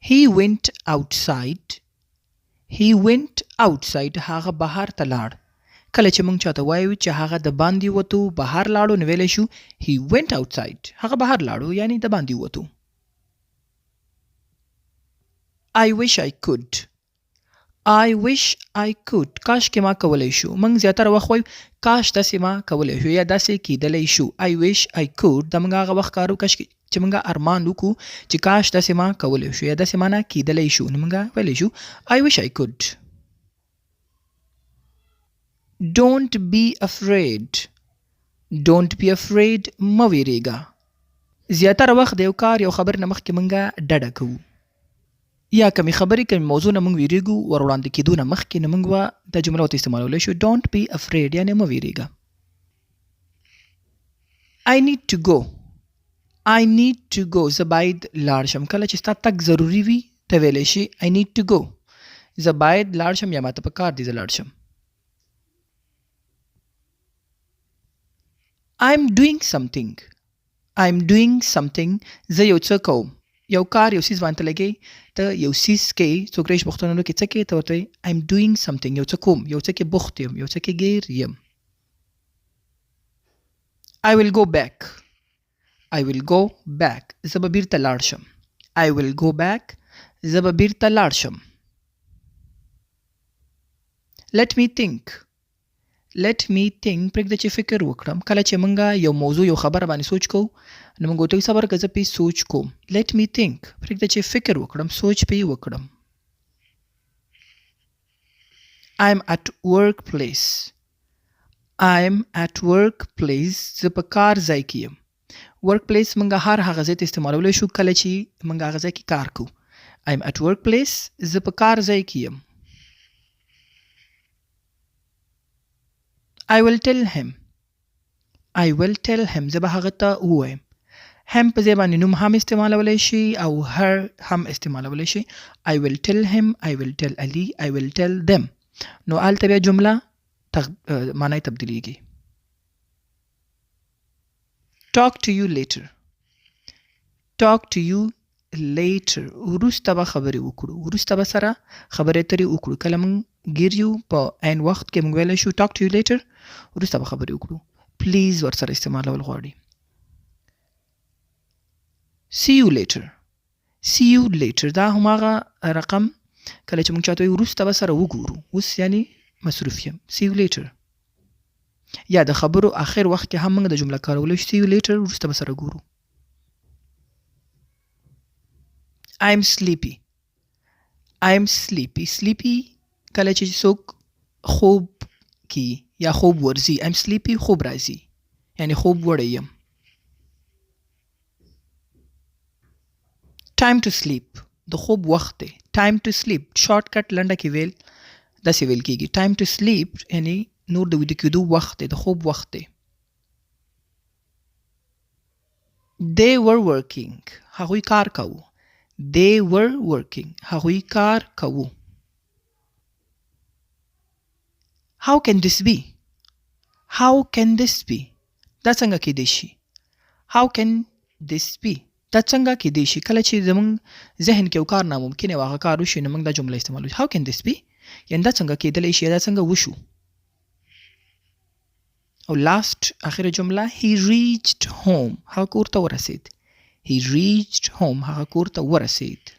he went outside. he went outside. هغه بهر ته لاړ. کله چې موږ چاته وایو چې هغه د باندې وته بهر لاړو نو ویلی شو he went outside. هغه بهر لاړو یعنی د باندې وته. I wish I could. I wish I could. کاش کې ما کولی شو. موږ زیاتره وخت وایو کاش داسې ما کولی شو یا داسې کیدلی شو. I wish I could د موږ هغه وخت کارو کاش چې موږ ارمان وکړو چې کاش داسې ما کولی شو یا داسې ما نه کیدلی شو نو موږ ویلی شو I wish I could. Don't be afraid. Don't be afraid. مه ویریږه. زیاتره وخت د یو کار یو خبر نه مخکې موږ ډډه کوو یا کمی خبرې کمی موضوع نه موږ ویریږو ور وړاندې کېدو نه مخکې نو موږ به دا جمله ورته استعمالولی شو Don't be afraid یعنې مه ویریږه. I need to go. I need to go. زه باید لاړ شم. کله چې ستا تګ ضروري وي ته ویلی شي I need to go. زه باید لاړ شم یا ماته په کار دی زه لاړ شم. I'm doing something. I'm doing something. زه یو څه کوم. یو کار یو څیز باندې لګی ته یو څیز کې څوک ریش پښتنو کې څه کې ته ورته I'm doing something. یو څه کوم یو څه کې بوخت یم یو څه کې ګیر یم. I will go back. I will go back. زه به بیرته لاړ شم. I will go back. زه به بیرته لاړ شم. Let me think. Let me think. پرېږده چې فکر وکړم. کله چې موږ یو موضوع یو خبره باندې سوچ کوو نو موږ ورته صبر که زه پې سوچ کوم. Let me think. پرېږده چې فکر وکړم سوچ پې وکړم. I'm at workplace. I'm at workplace. زه په کار ځای کې یم. workplace موږ هر هغه ځای ته استعمالولی شو کله چې موږ هغه ځای کې کار کوو. I'm at workplace. زه په کار ځای کې یم. I will tell him. I will tell him. زه به هغه ته ووایم. هم په ځای باندې نوم هم استعمالولی شي او هر هم استعمالولی شي. I will tell him. I will tell Ali. I will tell them. نو هلته بیا جمله معنی تبدیلیږي. Talk to you later. Talk to you later. وروسته به خبرې وکړو. وروسته به سره خبرې اترې وکړو. کله موږ ګیر یو په عین وخت کې موږ ویلی شو talk to you later. وروسته به خبرې وکړو. پلیز ورسره استعمالول غواړي. See you later. See you later. دا هماغه رقم کله چې موږ چاته وایو وروسته به سره وګورو. اوس یعنې مصروف یم. See you later. یا د خبرو آخر وخت کې هم موږ د جمله کارولی شو see you later. وروسته به سره ګورو. I'm sleepy. I'm sleepy. Sleepy کله چې څوک خوب کی یا خوب ورځي. I'm sleepy خوب راځي یعنی خوب وړی یم. Time to sleep. د خوب وخت دی. Time to sleep. شارټکټ لنډه کې ویل داسې ویل کېږي. Time to sleep یعنی نور د ویده کېدو وخت دی د خوب وخت دی. They were working. هغوی کار کوو. They were working. هغوی کار کوو. How can this be? How can this be? دا څنګه کېدی شي. How can this be? دا څنګه کېدی شي. کله چې زموږ ذهن کې یو کار ناممکن او هغه کار وشي نو موږ دا جمله استعمالوو. How can this be? یعنې دا څنګه کېدلی شي دا څنګه وشو. او لاست اخره جمله he reached home. هغه کور ته ورسید. He reached home. هغه کور ته ورسید.